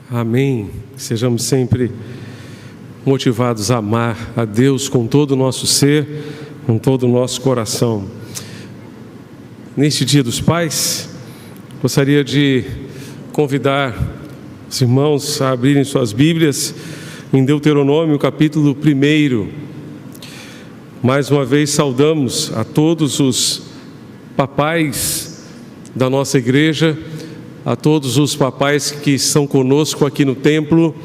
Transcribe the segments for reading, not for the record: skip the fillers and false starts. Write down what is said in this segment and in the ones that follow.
Amém. Sejamos sempre motivados a amar a Deus com todo o nosso ser, com todo o nosso coração. Neste Dia dos Pais, gostaria de convidar os irmãos a abrirem suas Bíblias em Deuteronômio, capítulo 1. Mais uma vez saudamos a todos os papais da nossa igreja, a todos os papais que estão conosco aqui no templo.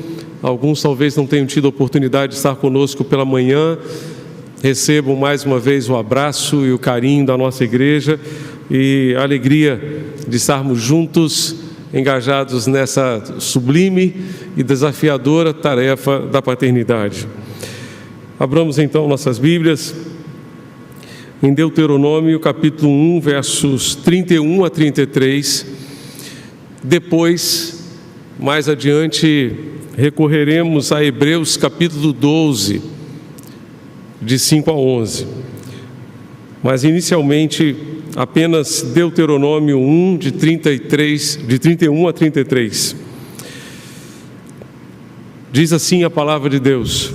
Alguns talvez não tenham tido a oportunidade de estar conosco pela manhã. Recebam mais uma vez o abraço e o carinho da nossa igreja e a alegria de estarmos juntos, engajados nessa sublime e desafiadora tarefa da paternidade. Abramos então nossas Bíblias em Deuteronômio capítulo 1, versos 31 a 33. Depois, mais adiante, recorreremos a Hebreus capítulo 12, de 5 a 11. Mas inicialmente, apenas Deuteronômio 1, de 31 a 33. Diz assim a palavra de Deus: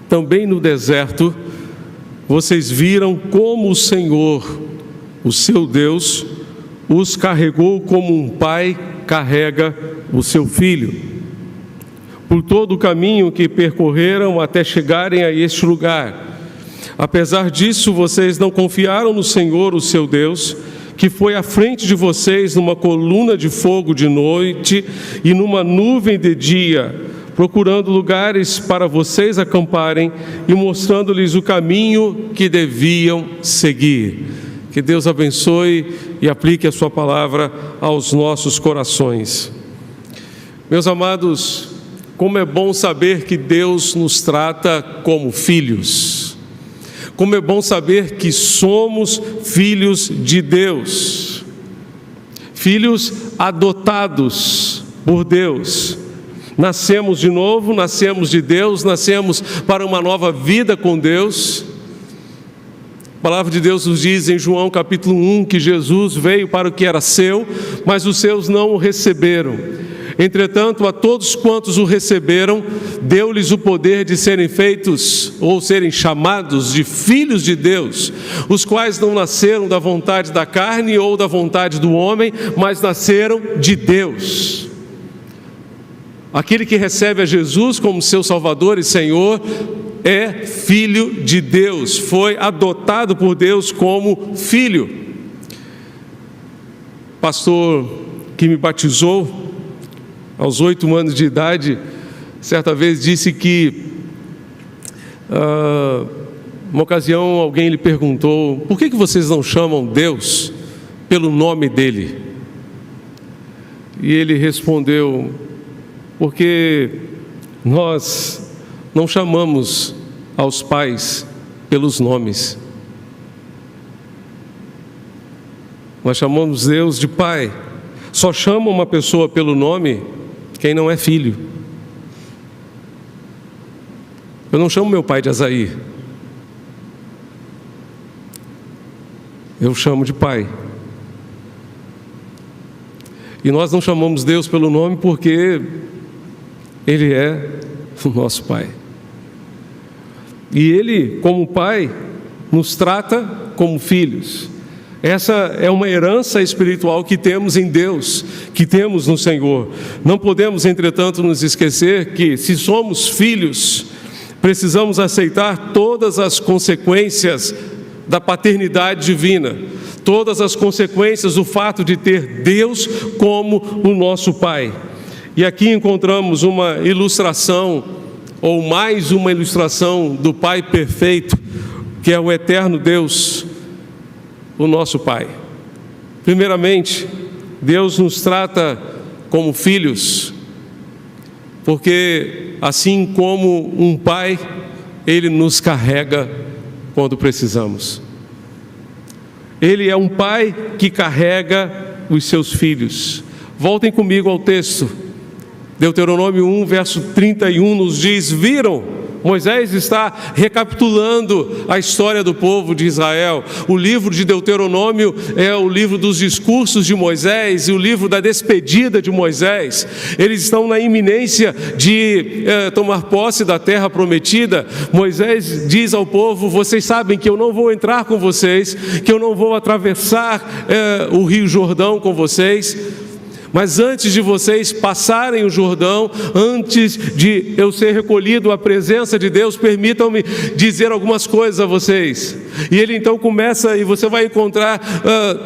Também no deserto, vocês viram como o Senhor, o seu Deus, os carregou como um pai carrega o seu filho, por todo o caminho que percorreram até chegarem a este lugar. Apesar disso, vocês não confiaram no Senhor, o seu Deus, que foi à frente de vocês numa coluna de fogo de noite e numa nuvem de dia, procurando lugares para vocês acamparem e mostrando-lhes o caminho que deviam seguir. Que Deus abençoe e aplique a sua palavra aos nossos corações. Meus amados, como é bom saber que Deus nos trata como filhos. Como é bom saber que somos filhos de Deus. Filhos adotados por Deus. Nascemos de novo, nascemos de Deus, nascemos para uma nova vida com Deus. A palavra de Deus nos diz em João capítulo 1 que Jesus veio para o que era seu, mas os seus não o receberam. Entretanto, a todos quantos o receberam, deu-lhes o poder de serem feitos ou serem chamados de filhos de Deus, os quais não nasceram da vontade da carne ou da vontade do homem, mas nasceram de Deus. Aquele que recebe a Jesus como seu Salvador e Senhor é filho de Deus, foi adotado por Deus como filho. O pastor que me batizou aos 8 anos de idade, certa vez disse que, uma ocasião alguém lhe perguntou: por que vocês não chamam Deus pelo nome dele? E ele respondeu: porque nós não chamamos aos pais pelos nomes. Nós chamamos Deus de Pai. Só chama uma pessoa pelo nome quem não é filho. Eu não chamo meu pai de Azaí. Eu chamo de Pai. E nós não chamamos Deus pelo nome porque Ele é o nosso Pai. E Ele, como Pai, nos trata como filhos. Essa é uma herança espiritual que temos em Deus, que temos no Senhor. Não podemos, entretanto, nos esquecer que, se somos filhos, precisamos aceitar todas as consequências da paternidade divina, todas as consequências do fato de ter Deus como o nosso Pai. E aqui encontramos uma ilustração, ou mais uma ilustração do Pai perfeito, que é o eterno Deus, o nosso Pai. Primeiramente, Deus nos trata como filhos, porque assim como um pai, Ele nos carrega quando precisamos. Ele é um pai que carrega os seus filhos. Voltem comigo ao texto. Deuteronômio 1, verso 31 nos diz: viram Moisés está recapitulando a história do povo de Israel. O livro de Deuteronômio é o livro dos discursos de Moisés e o livro da despedida de Moisés. Eles estão na iminência de tomar posse da terra prometida. Moisés diz ao povo: vocês sabem que eu não vou entrar com vocês, que eu não vou atravessar o rio Jordão com vocês. Mas antes de vocês passarem o Jordão, antes de eu ser recolhido à presença de Deus, permitam-me dizer algumas coisas a vocês. E ele então começa, e você vai encontrar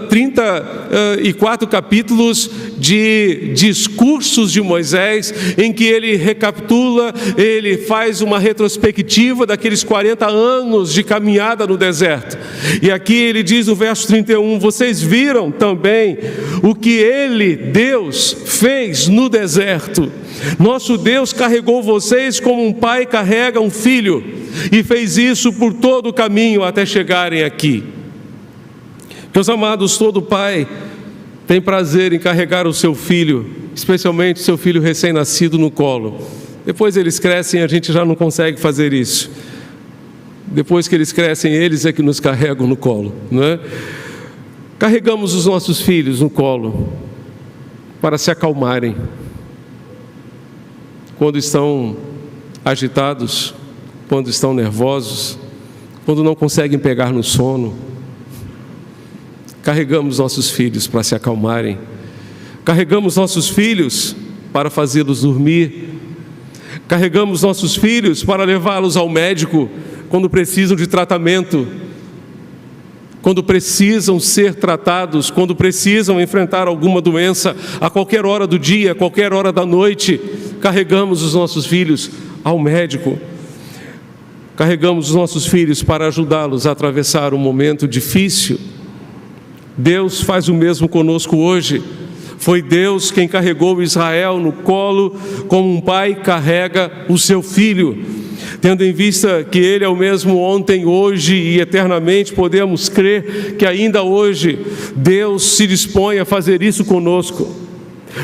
34 capítulos de discursos de Moisés, em que ele recapitula, ele faz uma retrospectiva daqueles 40 anos de caminhada no deserto. E aqui ele diz no verso 31, vocês viram também o que ele, Deus, fez no deserto. Nosso Deus carregou vocês como um pai carrega um filho, e fez isso por todo o caminho até chegarem aqui. Meus amados, todo pai tem prazer em carregar o seu filho, especialmente seu filho recém-nascido, no colo. Depois eles crescem, a gente já não consegue fazer isso. Depois que eles crescem, eles é que nos carregam no colo, não é? Carregamos os nossos filhos no colo para se acalmarem quando estão agitados, quando estão nervosos, quando não conseguem pegar no sono. Carregamos nossos filhos para se acalmarem. Carregamos nossos filhos para fazê-los dormir. Carregamos nossos filhos para levá-los ao médico quando precisam de tratamento, quando precisam ser tratados, quando precisam enfrentar alguma doença, a qualquer hora do dia, a qualquer hora da noite. Carregamos os nossos filhos ao médico. Carregamos os nossos filhos para ajudá-los a atravessar um momento difícil. Deus faz o mesmo conosco hoje. Foi Deus quem carregou Israel no colo, como um pai carrega o seu filho. Tendo em vista que Ele é o mesmo ontem, hoje e eternamente, podemos crer que ainda hoje Deus se dispõe a fazer isso conosco.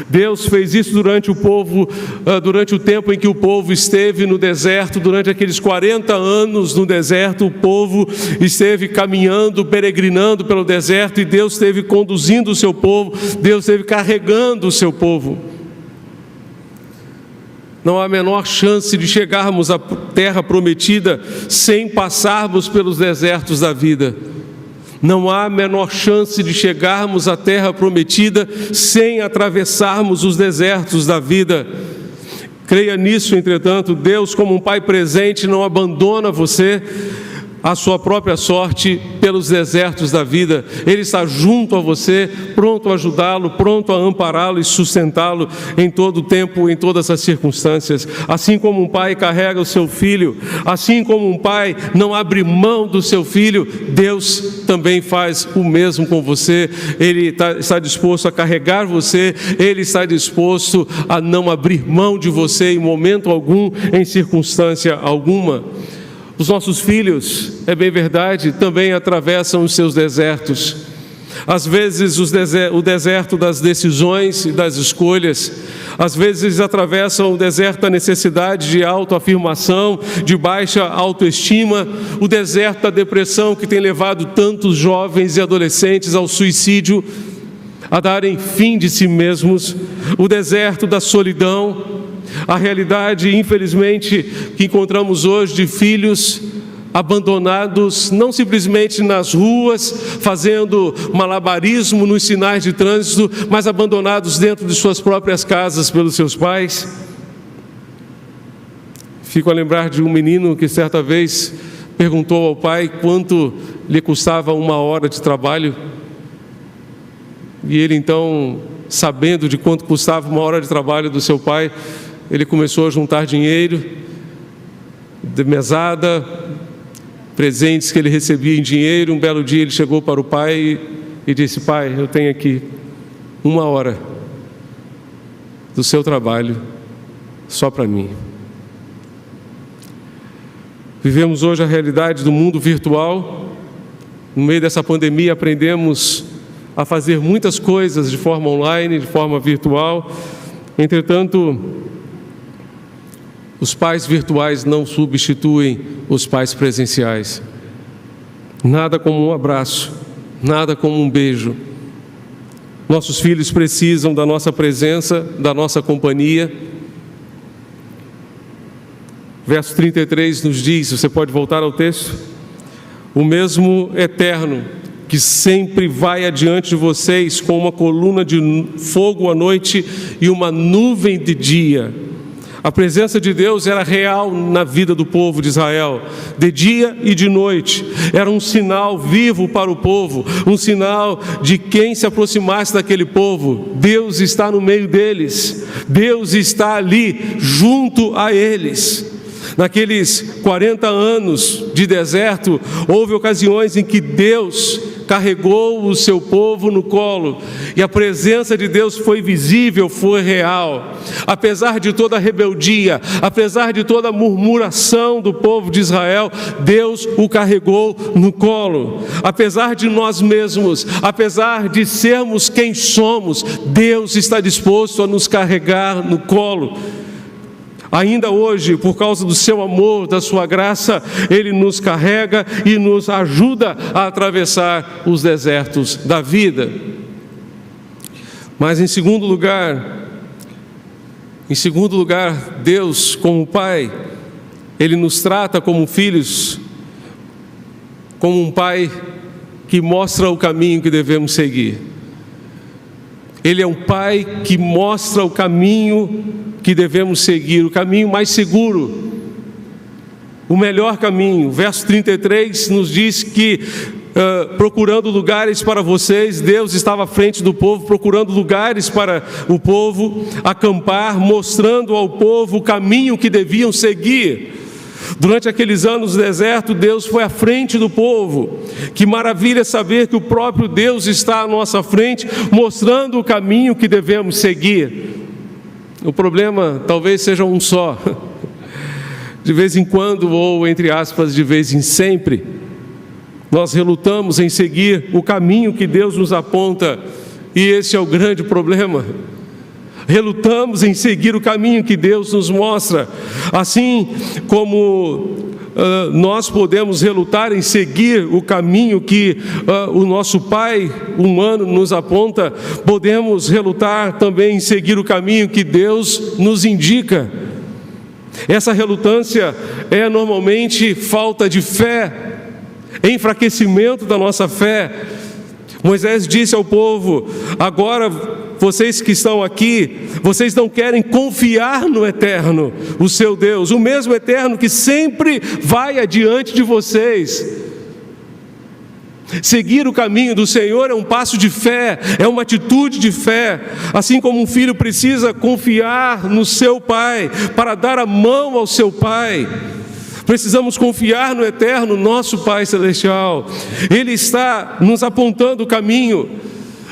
Deus fez isso durante o tempo em que o povo esteve no deserto. Durante aqueles 40 anos no deserto, o povo esteve caminhando, peregrinando pelo deserto, e Deus esteve conduzindo o seu povo, Deus esteve carregando o seu povo. Não há a menor chance de chegarmos à terra prometida sem passarmos pelos desertos da vida. Não há a menor chance de chegarmos à terra prometida sem atravessarmos os desertos da vida. Creia nisso, entretanto, Deus, como um pai presente, não abandona você à sua própria sorte pelos desertos da vida. Ele está junto a você, pronto a ajudá-lo, pronto a ampará-lo e sustentá-lo em todo o tempo, em todas as circunstâncias. Assim como um pai carrega o seu filho, assim como um pai não abre mão do seu filho, Deus também faz o mesmo com você. Ele está disposto a carregar você, Ele está disposto a não abrir mão de você em momento algum, em circunstância alguma. Os nossos filhos, é bem verdade, também atravessam os seus desertos. Às vezes o deserto das decisões e das escolhas. Às vezes eles atravessam o deserto da necessidade de autoafirmação, de baixa autoestima. O deserto da depressão, que tem levado tantos jovens e adolescentes ao suicídio, a darem fim de si mesmos. O deserto da solidão. A realidade, infelizmente, que encontramos hoje de filhos abandonados, não simplesmente nas ruas, fazendo malabarismo nos sinais de trânsito, mas abandonados dentro de suas próprias casas pelos seus pais. Fico a lembrar de um menino que certa vez perguntou ao pai quanto lhe custava 1 hora de trabalho. E ele então, sabendo de quanto custava 1 hora de trabalho do seu pai, ele começou a juntar dinheiro, de mesada, presentes que ele recebia em dinheiro. Um belo dia ele chegou para o pai e disse: pai, eu tenho aqui 1 hora do seu trabalho só para mim. Vivemos hoje a realidade do mundo virtual. No meio dessa pandemia aprendemos a fazer muitas coisas de forma online, de forma virtual. Entretanto, Os pais virtuais não substituem os pais presenciais. Nada como um abraço, nada como um beijo. Nossos filhos precisam da nossa presença, da nossa companhia. Verso 33 nos diz, você pode voltar ao texto? O mesmo Eterno, que sempre vai adiante de vocês com uma coluna de fogo à noite e uma nuvem de dia. A presença de Deus era real na vida do povo de Israel, de dia e de noite. Era um sinal vivo para o povo, um sinal de quem se aproximasse daquele povo. Deus está no meio deles, Deus está ali junto a eles. Naqueles 40 anos de deserto, houve ocasiões em que Deus carregou o seu povo no colo, e a presença de Deus foi visível, foi real. Apesar de toda a rebeldia, apesar de toda a murmuração do povo de Israel, Deus o carregou no colo. Apesar de nós mesmos, apesar de sermos quem somos, Deus está disposto a nos carregar no colo. Ainda hoje, por causa do seu amor, da sua graça, Ele nos carrega e nos ajuda a atravessar os desertos da vida. Mas em segundo lugar, Deus, como Pai, Ele nos trata como filhos, como um Pai que mostra o caminho que devemos seguir. Ele é um Pai que mostra o caminho que devemos seguir, o caminho mais seguro, o melhor caminho. Verso 33 nos diz que, procurando lugares para vocês, Deus estava à frente do povo, procurando lugares para o povo acampar, mostrando ao povo o caminho que deviam seguir. Durante aqueles anos do deserto, Deus foi à frente do povo. Que maravilha saber que o próprio Deus está à nossa frente, mostrando o caminho que devemos seguir. O problema talvez seja um só. De vez em quando, ou entre aspas, de vez em sempre, nós relutamos em seguir o caminho que Deus nos aponta, e esse é o grande problema. Relutamos em seguir o caminho que Deus nos mostra. Assim como nós podemos relutar em seguir o caminho que o nosso Pai humano nos aponta, podemos relutar também em seguir o caminho que Deus nos indica. Essa relutância é normalmente falta de fé, enfraquecimento da nossa fé. Moisés disse ao povo: agora vocês que estão aqui, vocês não querem confiar no Eterno, o seu Deus, o mesmo Eterno que sempre vai adiante de vocês. Seguir o caminho do Senhor é um passo de fé, é uma atitude de fé. Assim como um filho precisa confiar no seu pai para dar a mão ao seu pai, precisamos confiar no Eterno, nosso Pai Celestial. Ele está nos apontando o caminho.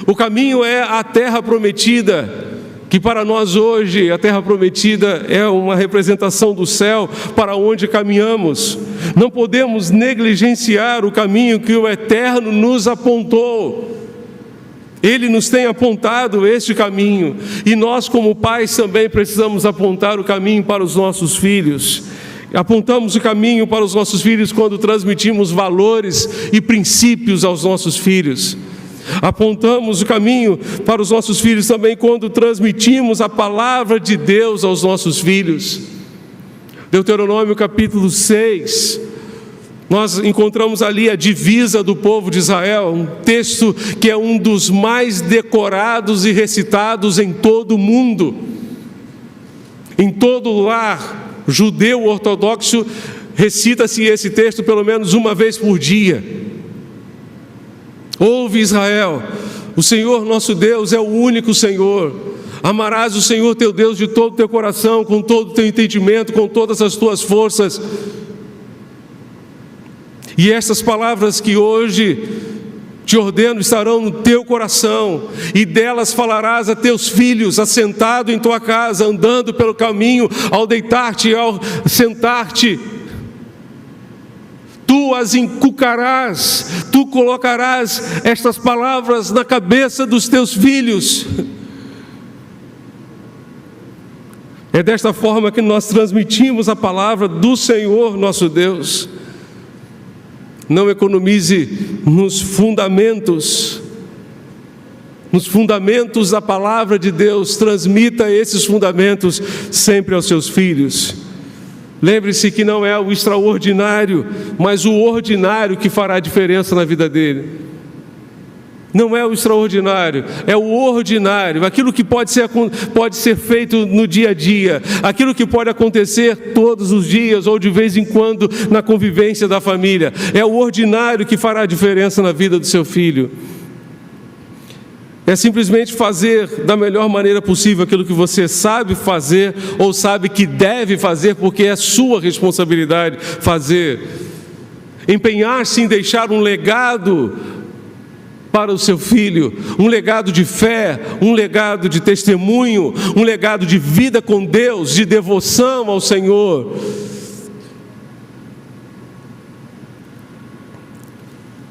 O caminho é a terra prometida, que para nós hoje a terra prometida é uma representação do céu para onde caminhamos. Não podemos negligenciar o caminho que o Eterno nos apontou. Ele nos tem apontado este caminho, e nós como pais também precisamos apontar o caminho para os nossos filhos. Apontamos o caminho para os nossos filhos quando transmitimos valores e princípios aos nossos filhos. Apontamos o caminho para os nossos filhos também quando transmitimos a palavra de Deus aos nossos filhos. Deuteronômio capítulo 6, nós encontramos ali a divisa do povo de Israel, um texto que é um dos mais decorados e recitados em todo o mundo. Em todo lar judeu ortodoxo, recita-se esse texto pelo menos uma vez por dia. Ouve, Israel, o Senhor nosso Deus é o único Senhor. Amarás o Senhor teu Deus de todo o teu coração, com todo o teu entendimento, com todas as tuas forças. E essas palavras que hoje te ordeno estarão no teu coração, e delas falarás a teus filhos, assentado em tua casa, andando pelo caminho, ao deitar-te e ao sentar-te. Tu as inculcarás, tu colocarás estas palavras na cabeça dos teus filhos. É desta forma que nós transmitimos a palavra do Senhor nosso Deus. Não economize nos fundamentos da palavra de Deus. Transmita esses fundamentos sempre aos seus filhos. Lembre-se que não é o extraordinário, mas o ordinário que fará a diferença na vida dele. Não é o extraordinário, é o ordinário, aquilo que pode ser feito no dia a dia, aquilo que pode acontecer todos os dias ou de vez em quando na convivência da família. É o ordinário que fará a diferença na vida do seu filho. É simplesmente fazer da melhor maneira possível aquilo que você sabe fazer ou sabe que deve fazer, porque é sua responsabilidade fazer. Empenhar-se em deixar um legado para o seu filho, um legado de fé, um legado de testemunho, um legado de vida com Deus, de devoção ao Senhor.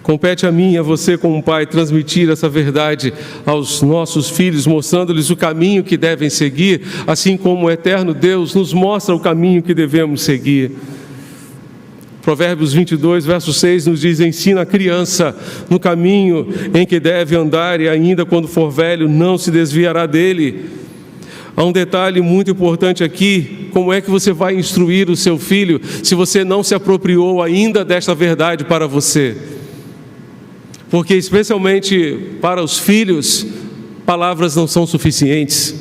Compete a mim e a você como pai transmitir essa verdade aos nossos filhos, mostrando-lhes o caminho que devem seguir, assim como o eterno Deus nos mostra o caminho que devemos seguir. Provérbios 22, verso 6 nos diz: ensina a criança no caminho em que deve andar, e ainda quando for velho não se desviará dele. Há um detalhe muito importante aqui: como é que você vai instruir o seu filho se você não se apropriou ainda desta verdade para você? Porque especialmente para os filhos, palavras não são suficientes.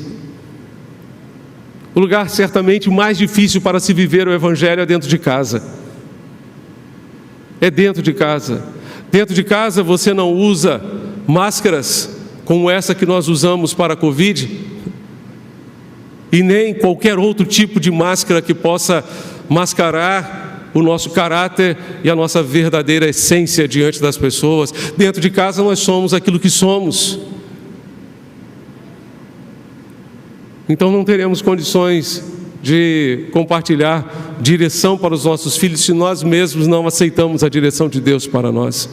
O lugar certamente mais difícil para se viver o Evangelho é dentro de casa. É dentro de casa. Dentro de casa você não usa máscaras como essa que nós usamos para a Covid, e nem qualquer outro tipo de máscara que possa mascarar o nosso caráter e a nossa verdadeira essência diante das pessoas. Dentro de casa nós somos aquilo que somos. Então não teremos condições de compartilhar direção para os nossos filhos se nós mesmos não aceitamos a direção de Deus para nós.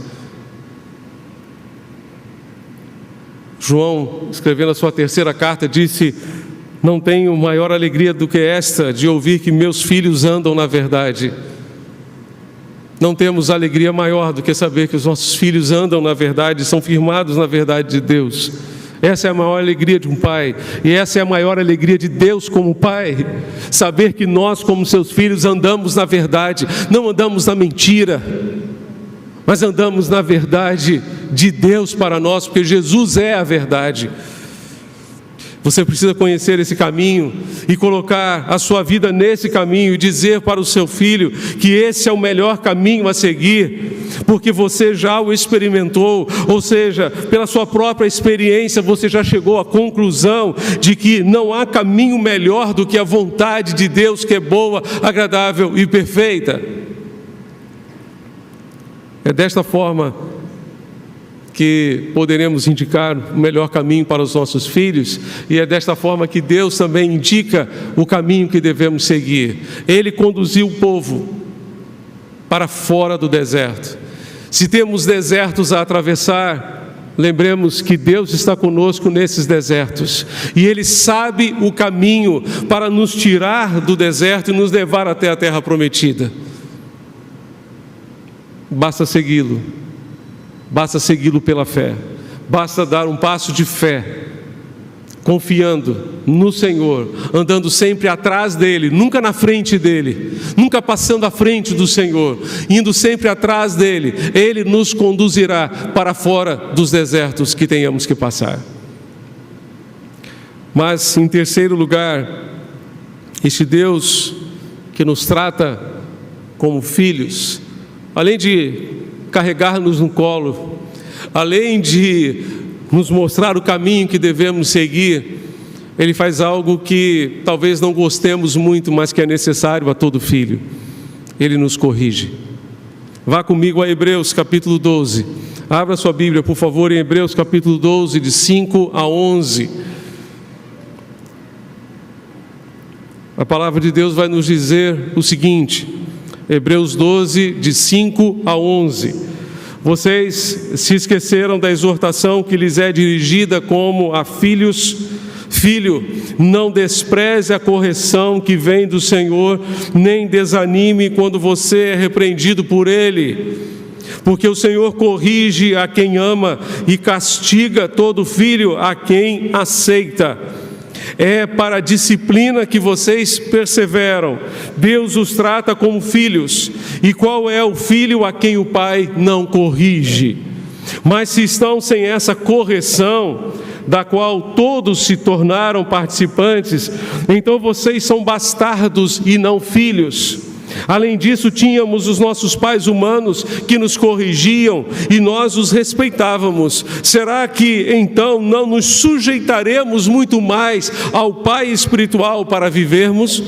João, escrevendo a sua terceira carta, disse: não tenho maior alegria do que esta, de ouvir que meus filhos andam na verdade. Não temos alegria maior do que saber que os nossos filhos andam na verdade, são firmados na verdade de Deus. Essa é a maior alegria de um pai, e essa é a maior alegria de Deus como pai, saber que nós como seus filhos andamos na verdade, não andamos na mentira, mas andamos na verdade de Deus para nós, porque Jesus é a verdade. Você precisa conhecer esse caminho e colocar a sua vida nesse caminho e dizer para o seu filho que esse é o melhor caminho a seguir, porque você já o experimentou, ou seja, pela sua própria experiência você já chegou à conclusão de que não há caminho melhor do que a vontade de Deus, que é boa, agradável e perfeita. É desta forma que poderemos indicar o melhor caminho para os nossos filhos, e é desta forma que Deus também indica o caminho que devemos seguir. Ele conduziu o povo para fora do deserto. Se temos desertos a atravessar, lembremos que Deus está conosco nesses desertos, e Ele sabe o caminho para nos tirar do deserto e nos levar até a terra prometida. Basta segui-lo. Basta segui-lo pela fé, basta dar um passo de fé, confiando no Senhor, andando sempre atrás dEle, nunca na frente dEle, nunca passando à frente do Senhor, indo sempre atrás dEle. Ele nos conduzirá para fora dos desertos que tenhamos que passar. Mas, em terceiro lugar, este Deus que nos trata como filhos, além de carregar-nos no colo, além de nos mostrar o caminho que devemos seguir, Ele faz algo que talvez não gostemos muito, mas que é necessário a todo filho. Ele nos corrige. Vá comigo a Hebreus capítulo 12. Abra sua Bíblia, por favor, em Hebreus capítulo 12, de 5 a 11. A palavra de Deus vai nos dizer o seguinte: Hebreus 12, de 5 a 11. Vocês se esqueceram da exortação que lhes é dirigida como a filhos. Filho, não despreze a correção que vem do Senhor, nem desanime quando você é repreendido por Ele. Porque o Senhor corrige a quem ama e castiga todo filho a quem aceita. É para a disciplina que vocês perseveram. Deus os trata como filhos. E qual é o filho a quem o pai não corrige? Mas se estão sem essa correção, da qual todos se tornaram participantes, então vocês são bastardos e não filhos. Além disso, tínhamos os nossos pais humanos que nos corrigiam e nós os respeitávamos. Será que então não nos sujeitaremos muito mais ao Pai espiritual para vivermos?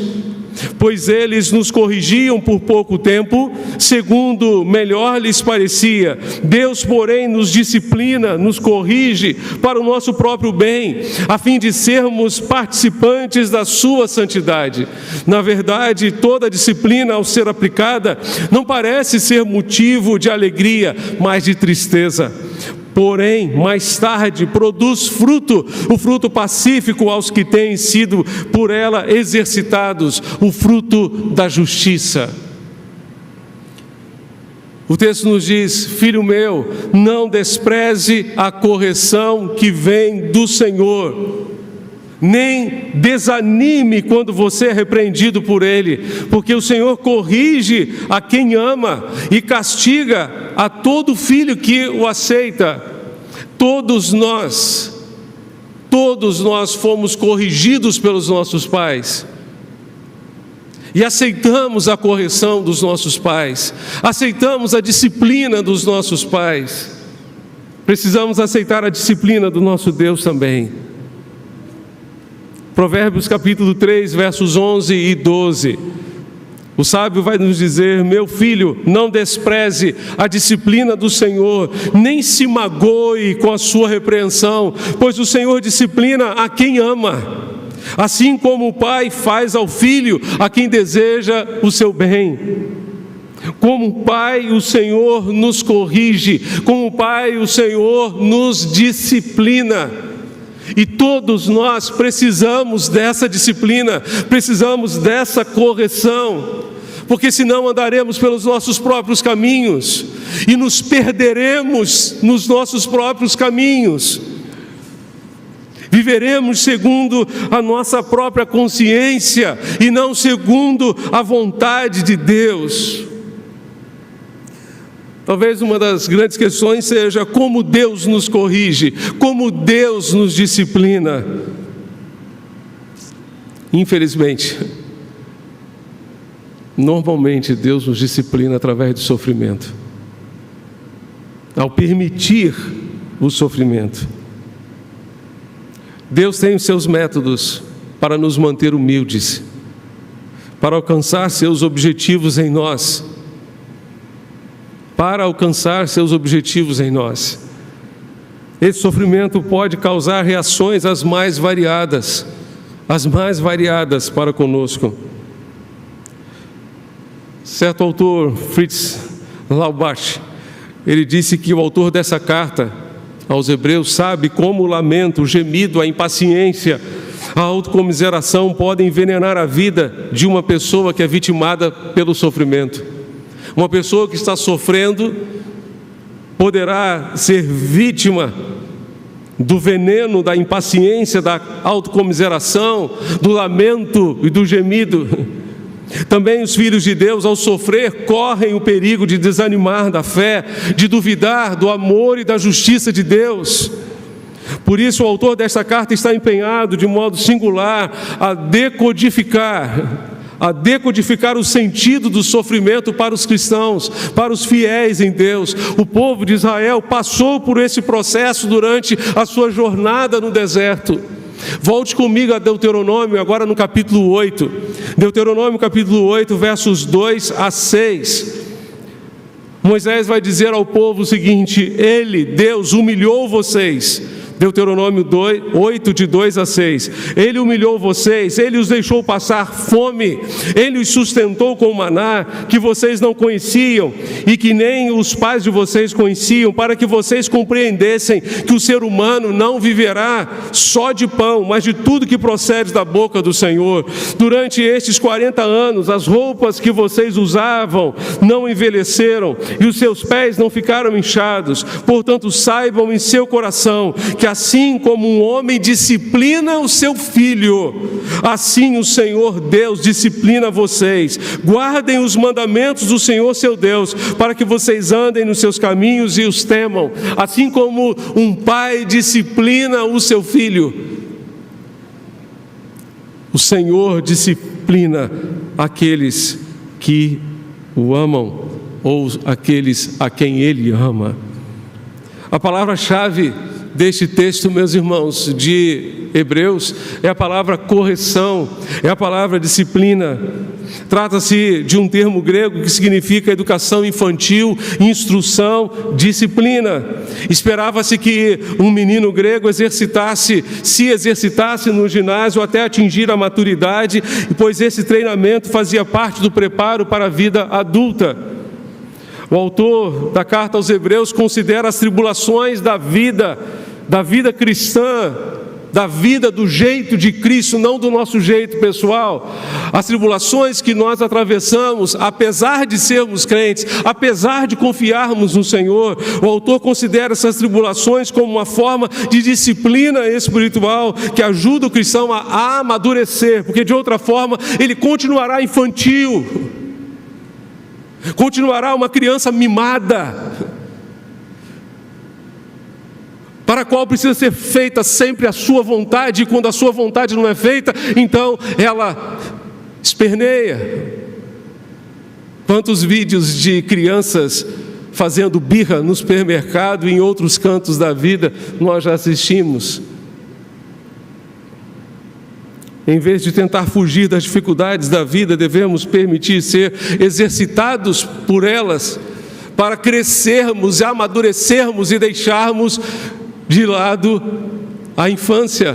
Pois eles nos corrigiam por pouco tempo, segundo melhor lhes parecia. Deus, porém, nos disciplina, nos corrige para o nosso próprio bem, a fim de sermos participantes da sua santidade. Na verdade, toda disciplina, ao ser aplicada, não parece ser motivo de alegria, mas de tristeza. Porém, mais tarde, produz fruto, o fruto pacífico aos que têm sido por ela exercitados, o fruto da justiça. O texto nos diz: filho meu, não despreze a correção que vem do Senhor, nem desanime quando você é repreendido por Ele, porque o Senhor corrige a quem ama e castiga a todo filho que o aceita. Todos nós fomos corrigidos pelos nossos pais e aceitamos a correção dos nossos pais, aceitamos a disciplina dos nossos pais. Precisamos aceitar a disciplina do nosso Deus também. Provérbios capítulo 3, versos 11 e 12. O sábio vai nos dizer: meu filho, não despreze a disciplina do Senhor, nem se magoe com a sua repreensão, pois o Senhor disciplina a quem ama, assim como o pai faz ao filho a quem deseja o seu bem. Como pai, o Senhor nos corrige, como pai, o Senhor nos disciplina. E todos nós precisamos dessa disciplina, precisamos dessa correção, porque senão andaremos pelos nossos próprios caminhos e nos perderemos nos nossos próprios caminhos. Viveremos segundo a nossa própria consciência e não segundo a vontade de Deus. Talvez uma das grandes questões seja como Deus nos corrige, como Deus nos disciplina. Infelizmente, normalmente Deus nos disciplina através do sofrimento, ao permitir o sofrimento. Deus tem os seus métodos para nos manter humildes, para alcançar seus objetivos em nós. Esse sofrimento pode causar reações as mais variadas para conosco. Certo autor, Fritz Laubach, ele disse que o autor dessa carta aos Hebreus sabe como o lamento, o gemido, a impaciência, a autocomiseração podem envenenar a vida de uma pessoa que é vitimada pelo sofrimento. Uma pessoa que está sofrendo poderá ser vítima do veneno, da impaciência, da autocomiseração, do lamento e do gemido. Também os filhos de Deus, ao sofrer, correm o perigo de desanimar da fé, de duvidar do amor e da justiça de Deus. Por isso, o autor desta carta está empenhado de modo singular a decodificar o sentido do sofrimento para os cristãos, para os fiéis em Deus. O povo de Israel passou por esse processo durante a sua jornada no deserto. Volte comigo a Deuteronômio, agora no capítulo 8. Deuteronômio capítulo 8, versos 2 a 6. Moisés vai dizer ao povo o seguinte: Ele, Deus, humilhou vocês, Deuteronômio 8, de 2 a 6. Ele humilhou vocês, Ele os deixou passar fome, Ele os sustentou com maná que vocês não conheciam e que nem os pais de vocês conheciam, para que vocês compreendessem que o ser humano não viverá só de pão, mas de tudo que procede da boca do Senhor. Durante estes 40 anos, as roupas que vocês usavam não envelheceram e os seus pés não ficaram inchados. Portanto, saibam em seu coração que assim como um homem disciplina o seu filho, assim o Senhor Deus disciplina vocês. Guardem os mandamentos do Senhor seu Deus, para que vocês andem nos seus caminhos e os temam, assim como um pai disciplina o seu filho. O Senhor disciplina aqueles que o amam, ou aqueles a quem Ele ama. A palavra-chave deste texto, meus irmãos, de Hebreus, é a palavra correção, é a palavra disciplina. Trata-se de um termo grego que significa educação infantil, instrução, disciplina. Esperava-se que um menino grego se exercitasse no ginásio até atingir a maturidade, pois esse treinamento fazia parte do preparo para a vida adulta. O autor da carta aos Hebreus considera as tribulações da vida cristã, da vida do jeito de Cristo, não do nosso jeito pessoal. As tribulações que nós atravessamos, apesar de sermos crentes, apesar de confiarmos no Senhor, o autor considera essas tribulações como uma forma de disciplina espiritual que ajuda o cristão a amadurecer, porque de outra forma ele continuará infantil, continuará uma criança mimada, para a qual precisa ser feita sempre a sua vontade, e quando a sua vontade não é feita, então ela esperneia. Quantos vídeos de crianças fazendo birra no supermercado e em outros cantos da vida nós já assistimos? Em vez de tentar fugir das dificuldades da vida, devemos permitir ser exercitados por elas, para crescermos e amadurecermos e deixarmos de lado a infância,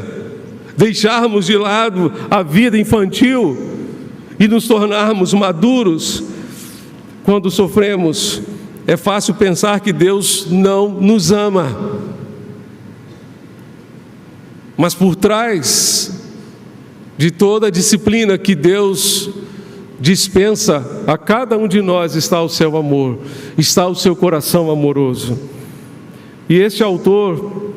deixarmos de lado a vida infantil e nos tornarmos maduros. Quando sofremos, é fácil pensar que Deus não nos ama, mas por trás de toda a disciplina que Deus dispensa a cada um de nós está o seu amor, está o seu coração amoroso. E este autor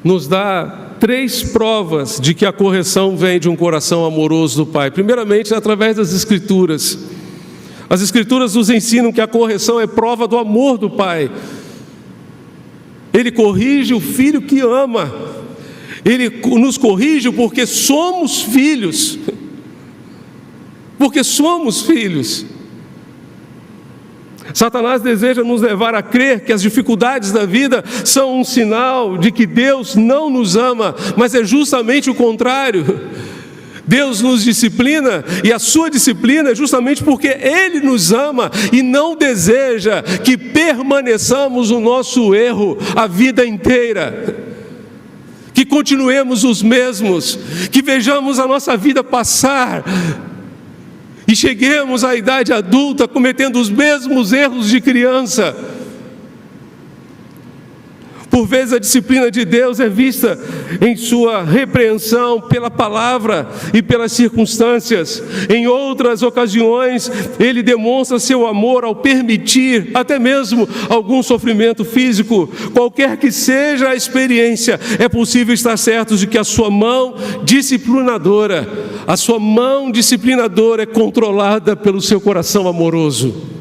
nos dá 3 provas de que a correção vem de um coração amoroso do Pai. Primeiramente, através das Escrituras. As Escrituras nos ensinam que a correção é prova do amor do Pai. Ele corrige o filho que ama. Ele nos corrige porque somos filhos. Porque somos filhos. Satanás deseja nos levar a crer que as dificuldades da vida são um sinal de que Deus não nos ama, mas é justamente o contrário. Deus nos disciplina, e a sua disciplina é justamente porque Ele nos ama e não deseja que permaneçamos no nosso erro a vida inteira, que continuemos os mesmos, que vejamos a nossa vida passar e cheguemos à idade adulta cometendo os mesmos erros de criança. Por vezes a disciplina de Deus é vista em sua repreensão pela palavra e pelas circunstâncias. Em outras ocasiões, Ele demonstra seu amor ao permitir até mesmo algum sofrimento físico. Qualquer que seja a experiência, é possível estar certos de que a sua mão disciplinadora é controlada pelo seu coração amoroso.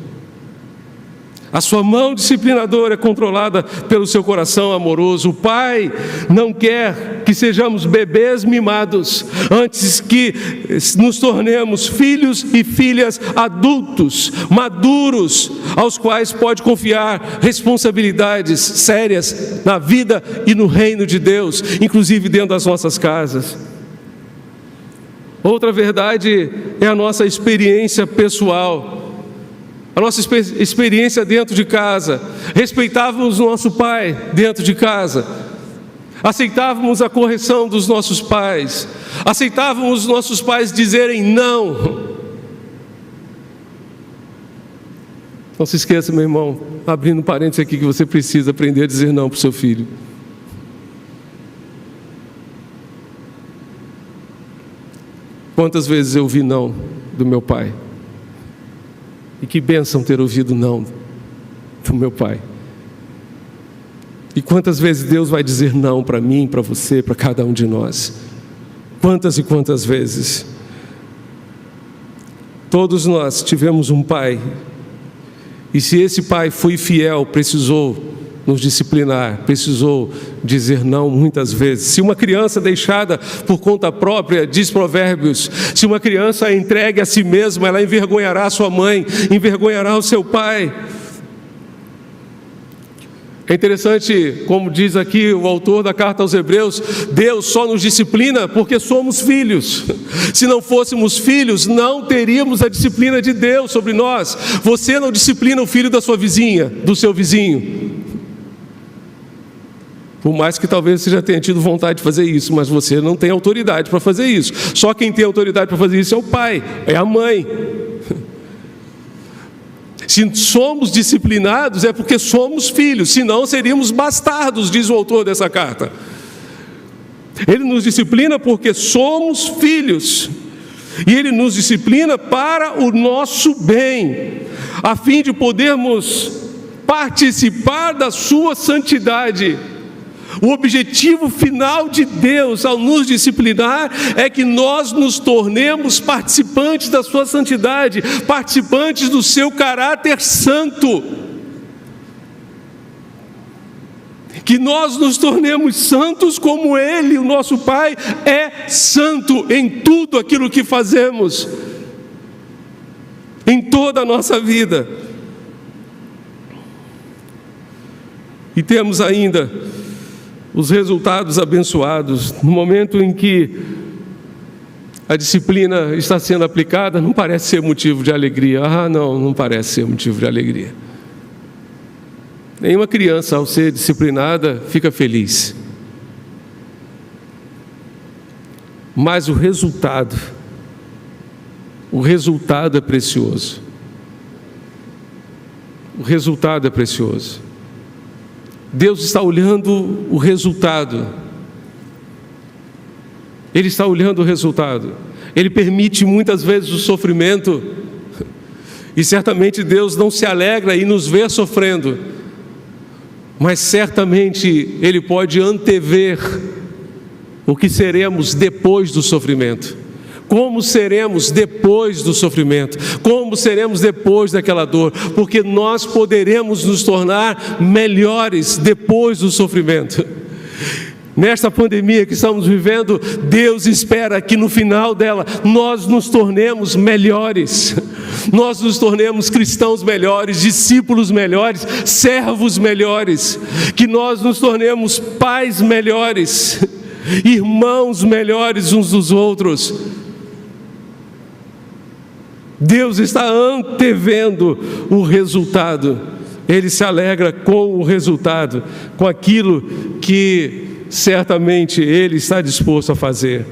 A sua mão disciplinadora é controlada pelo seu coração amoroso. O Pai não quer que sejamos bebês mimados, antes que nos tornemos filhos e filhas adultos, maduros, aos quais pode confiar responsabilidades sérias na vida e no reino de Deus, inclusive dentro das nossas casas. Outra verdade é a nossa experiência pessoal. a nossa experiência dentro de casa, respeitávamos o nosso pai dentro de casa, aceitávamos a correção dos nossos pais, aceitávamos os nossos pais dizerem não. Não se esqueça, meu irmão, abrindo um parênteses aqui, que você precisa aprender a dizer não para o seu filho. Quantas vezes eu ouvi não do meu pai? E que bênção ter ouvido não do meu pai. E quantas vezes Deus vai dizer não para mim, para você, para cada um de nós? Quantas e quantas vezes? Todos nós tivemos um pai, e se esse pai foi fiel, precisou nos disciplinar, precisou dizer não muitas vezes. Se uma criança deixada por conta própria, diz Provérbios, se uma criança é entregue a si mesma, ela envergonhará sua mãe, envergonhará o seu pai. É interessante, como diz aqui o autor da carta aos Hebreus, Deus só nos disciplina porque somos filhos. Se não fôssemos filhos, não teríamos a disciplina de Deus sobre nós. Você não disciplina o filho da sua vizinha, do seu vizinho. Por mais que talvez você já tenha tido vontade de fazer isso, mas você não tem autoridade para fazer isso. Só quem tem autoridade para fazer isso é o pai, é a mãe. Se somos disciplinados é porque somos filhos, senão seríamos bastardos, diz o autor dessa carta. Ele nos disciplina porque somos filhos, e Ele nos disciplina para o nosso bem, a fim de podermos participar da sua santidade. O objetivo final de Deus ao nos disciplinar é que nós nos tornemos participantes da sua santidade, participantes do seu caráter santo. Que nós nos tornemos santos como Ele, o nosso Pai, é santo em tudo aquilo que fazemos, em toda a nossa vida. E temos ainda os resultados abençoados. No momento em que a disciplina está sendo aplicada, não parece ser motivo de alegria. Não parece ser motivo de alegria. Nenhuma criança, ao ser disciplinada, fica feliz. Mas o resultado é precioso. O resultado é precioso. Deus está olhando o resultado. Ele está olhando o resultado. Ele permite muitas vezes o sofrimento, e certamente Deus não se alegra em nos ver sofrendo, mas certamente Ele pode antever o que seremos depois do sofrimento. Como seremos depois do sofrimento? Como seremos depois daquela dor? Porque nós poderemos nos tornar melhores depois do sofrimento. Nesta pandemia que estamos vivendo, Deus espera que no final dela nós nos tornemos melhores. Nós nos tornemos cristãos melhores, discípulos melhores, servos melhores. Que nós nos tornemos pais melhores, irmãos melhores uns dos outros. Deus está antevendo o resultado. Ele se alegra com o resultado, com aquilo que certamente Ele está disposto a fazer.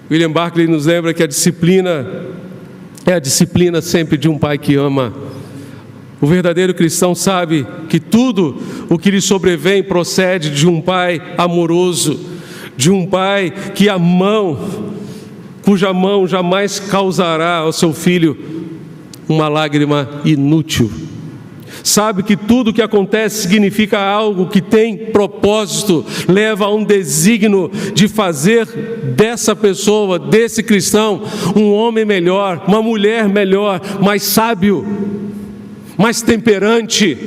William Barclay nos lembra que a disciplina é a disciplina sempre de um pai que ama. O verdadeiro cristão sabe que tudo o que lhe sobrevém procede de um pai amoroso, de um pai que cuja mão jamais causará ao seu filho uma lágrima inútil. Sabe que tudo o que acontece significa algo que tem propósito, leva a um desígnio de fazer dessa pessoa, desse cristão, um homem melhor, uma mulher melhor, mais sábio, mais temperante,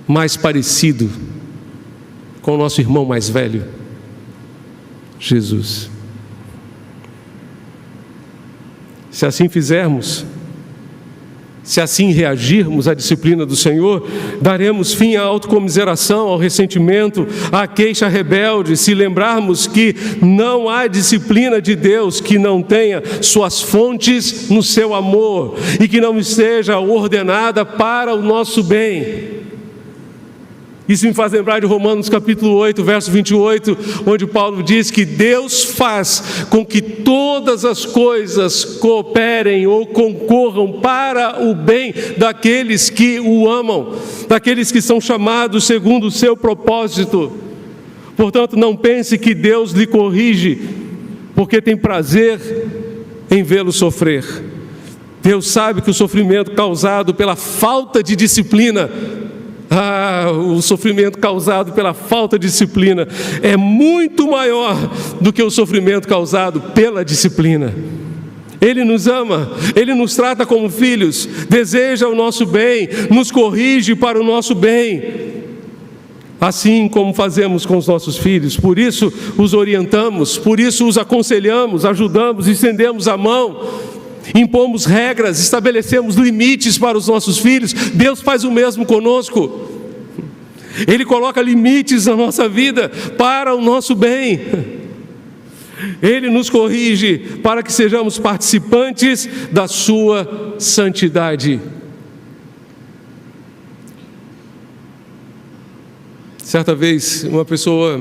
mais parecido com o nosso irmão mais velho, Jesus. Se assim fizermos, Se assim reagirmos à disciplina do Senhor, daremos fim à autocomiseração, ao ressentimento, à queixa rebelde, se lembrarmos que não há disciplina de Deus que não tenha suas fontes no seu amor e que não esteja ordenada para o nosso bem. Isso me faz lembrar de Romanos capítulo 8, verso 28, onde Paulo diz que Deus faz com que todas as coisas cooperem ou concorram para o bem daqueles que o amam, daqueles que são chamados segundo o seu propósito. Portanto, não pense que Deus lhe corrige, porque tem prazer em vê-lo sofrer. Deus sabe que o sofrimento causado pela falta de disciplina, o sofrimento causado pela falta de disciplina é muito maior do que o sofrimento causado pela disciplina. Ele nos ama, Ele nos trata como filhos, deseja o nosso bem, nos corrige para o nosso bem, assim como fazemos com os nossos filhos. Por isso os orientamos, por isso os aconselhamos, ajudamos, estendemos a mão, impomos regras, estabelecemos limites para os nossos filhos. Deus faz o mesmo conosco. Ele coloca limites na nossa vida para o nosso bem. Ele nos corrige para que sejamos participantes da sua santidade. Certa vez, uma pessoa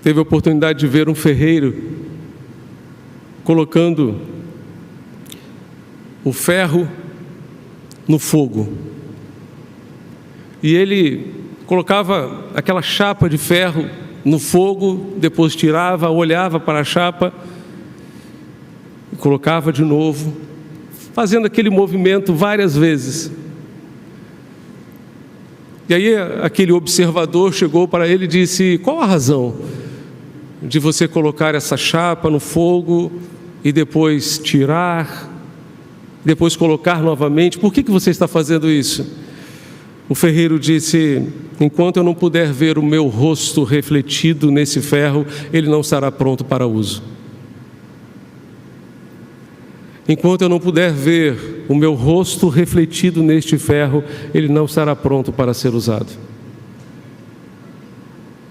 teve a oportunidade de ver um ferreiro colocando o ferro no fogo. E ele colocava aquela chapa de ferro no fogo, depois tirava, olhava para a chapa, colocava de novo, fazendo aquele movimento várias vezes. E aí aquele observador chegou para ele e disse: qual a razão de você colocar essa chapa no fogo e depois tirar, depois colocar novamente? Por que você está fazendo isso? O ferreiro disse: enquanto eu não puder ver o meu rosto refletido nesse ferro, ele não estará pronto para uso. Enquanto eu não puder ver o meu rosto refletido neste ferro, ele não estará pronto para ser usado,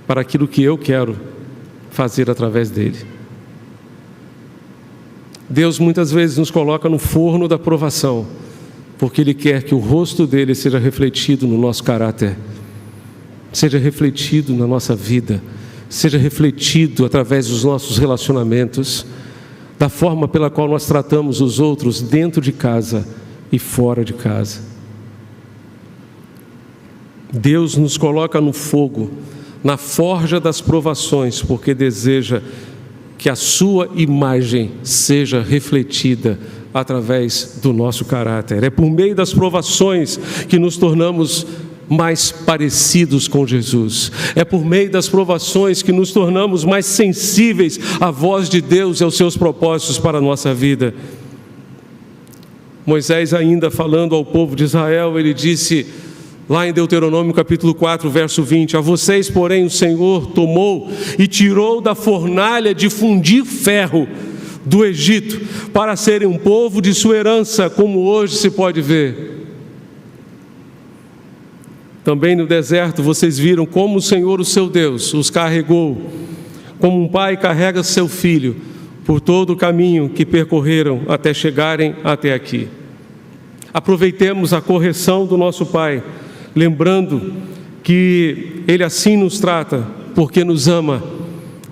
para aquilo que eu quero fazer através dele. Deus muitas vezes nos coloca no forno da provação, porque Ele quer que o rosto dele seja refletido no nosso caráter, seja refletido na nossa vida, seja refletido através dos nossos relacionamentos, da forma pela qual nós tratamos os outros dentro de casa e fora de casa. Deus nos coloca no fogo, na forja das provações, porque deseja que a sua imagem seja refletida através do nosso caráter. É por meio das provações que nos tornamos mais parecidos com Jesus. É por meio das provações que nos tornamos mais sensíveis à voz de Deus e aos seus propósitos para a nossa vida. Moisés, ainda falando ao povo de Israel, ele disse lá em Deuteronômio capítulo 4, verso 20: a vocês, porém, o Senhor tomou e tirou da fornalha de fundir ferro do Egito, para serem um povo de sua herança, como hoje se pode ver. Também no deserto vocês viram como o Senhor, o seu Deus, os carregou, como um pai carrega seu filho, por todo o caminho que percorreram até chegarem até aqui. Aproveitemos a correção do nosso Pai, lembrando que Ele assim nos trata, porque nos ama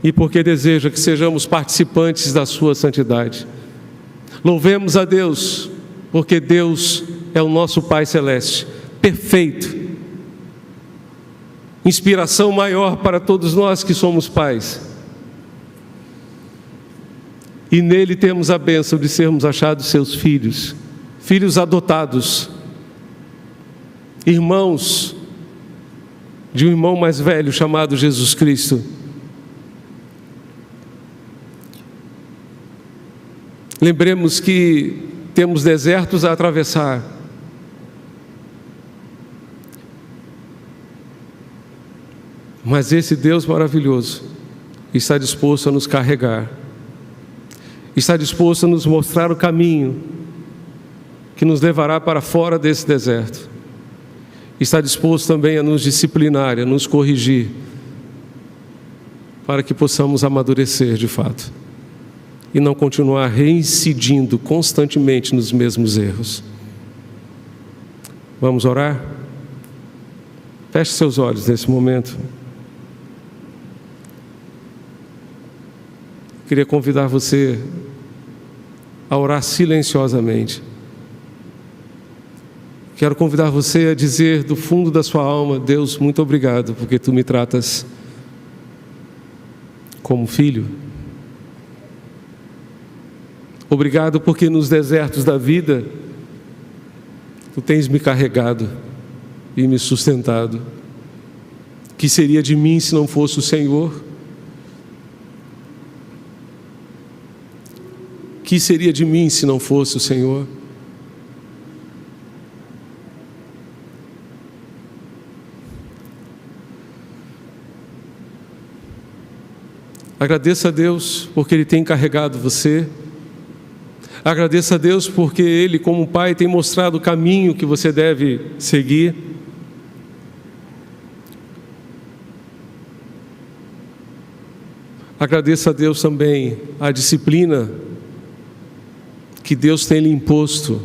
e porque deseja que sejamos participantes da sua santidade. Louvemos a Deus, porque Deus é o nosso Pai Celeste, perfeito. Inspiração maior para todos nós que somos pais. E nele temos a bênção de sermos achados seus filhos, filhos adotados, irmãos de um irmão mais velho chamado Jesus Cristo. Lembremos que temos desertos a atravessar, mas esse Deus maravilhoso está disposto a nos carregar, está disposto a nos mostrar o caminho que nos levará para fora desse deserto. Está disposto também a nos disciplinar, a nos corrigir, para que possamos amadurecer de fato e não continuar reincidindo constantemente nos mesmos erros. Vamos orar? Feche seus olhos nesse momento. Queria convidar você a orar silenciosamente. Quero convidar você a dizer do fundo da sua alma: Deus, muito obrigado, porque Tu me tratas como filho. Obrigado porque nos desertos da vida Tu tens me carregado e me sustentado. Que seria de mim se não fosse o Senhor? Que seria de mim se não fosse o Senhor? Agradeça a Deus porque Ele tem carregado você. Agradeça a Deus porque Ele, como Pai, tem mostrado o caminho que você deve seguir. Agradeça a Deus também a disciplina que Deus tem lhe imposto,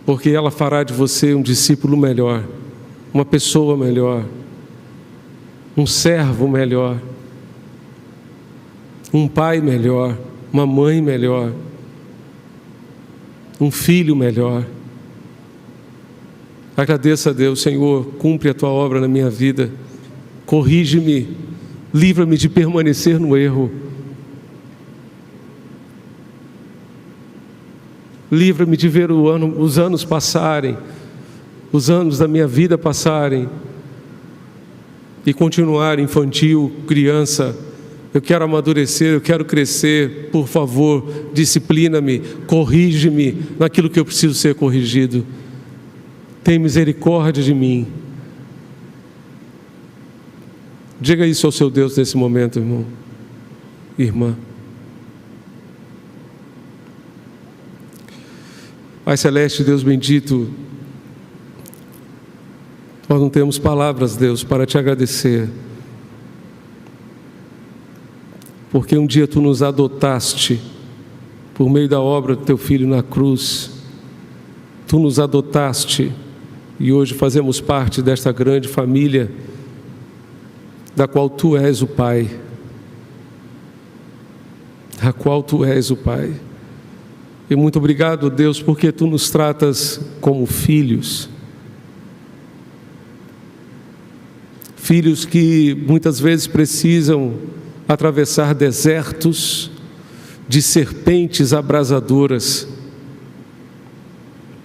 porque ela fará de você um discípulo melhor, uma pessoa melhor, um servo melhor, um pai melhor, uma mãe melhor, um filho melhor. Agradeça a Deus: Senhor, cumpre a Tua obra na minha vida, corrige-me, livra-me de permanecer no erro, livra-me de ver os anos passarem, os anos da minha vida passarem e continuar infantil, criança. Eu quero amadurecer, eu quero crescer. Por favor, disciplina-me, corrige-me naquilo que eu preciso ser corrigido. Tem misericórdia de mim. Diga isso ao seu Deus nesse momento, irmão, irmã. Pai Celeste, Deus bendito, nós não temos palavras, Deus, para Te agradecer, porque um dia Tu nos adotaste, por meio da obra do Teu Filho na cruz. Tu nos adotaste e hoje fazemos parte desta grande família, da qual Tu és o Pai, da qual Tu és o Pai. E muito obrigado, Deus, porque Tu nos tratas como filhos. Filhos que muitas vezes precisam atravessar desertos de serpentes abrasadoras.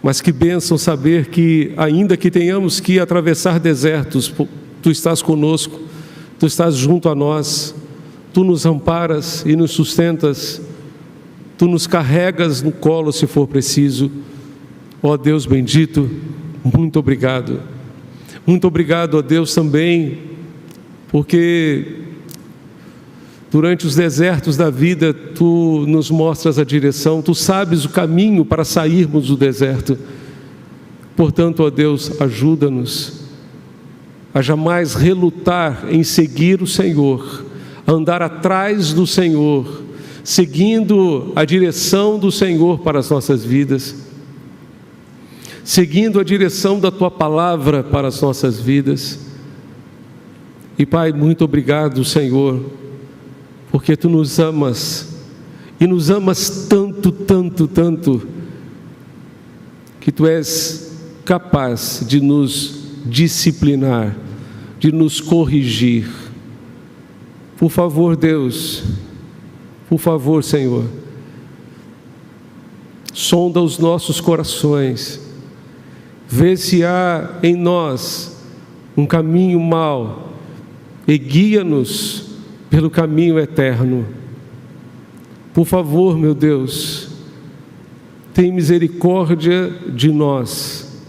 Mas que bênção saber que, ainda que tenhamos que atravessar desertos, Tu estás conosco, Tu estás junto a nós, Tu nos amparas e nos sustentas, Tu nos carregas no colo se for preciso. Ó Deus bendito, muito obrigado. Muito obrigado, ó Deus, também, porque durante os desertos da vida Tu nos mostras a direção, Tu sabes o caminho para sairmos do deserto. Portanto, ó Deus, ajuda-nos a jamais relutar em seguir o Senhor, a andar atrás do Senhor, seguindo a direção do Senhor para as nossas vidas, seguindo a direção da Tua palavra para as nossas vidas. E Pai, muito obrigado, Senhor, porque Tu nos amas, e nos amas tanto, tanto, tanto, que Tu és capaz de nos disciplinar, de nos corrigir. Por favor, Deus, por favor, Senhor, sonda os nossos corações, vê se há em nós um caminho mau e guia-nos pelo caminho eterno. Por favor, meu Deus, tem misericórdia de nós,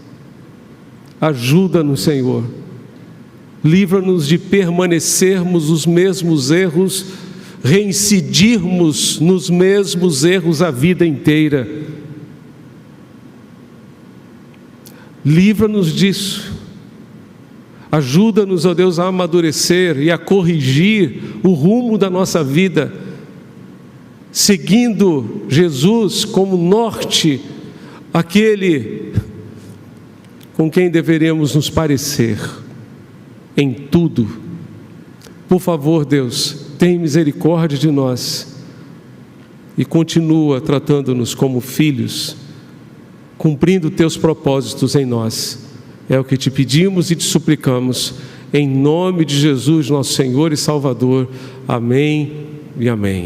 ajuda-nos, Senhor, livra-nos de permanecermos os mesmos erros reincidirmos nos mesmos erros a vida inteira. Livra-nos disso. Ajuda-nos, ó Deus, a amadurecer e a corrigir o rumo da nossa vida, seguindo Jesus como norte, aquele com quem deveremos nos parecer em tudo. Por favor, Deus, tem misericórdia de nós e continua tratando-nos como filhos, cumprindo teus propósitos em nós. É o que te pedimos e te suplicamos, em nome de Jesus, nosso Senhor e Salvador. Amém e amém.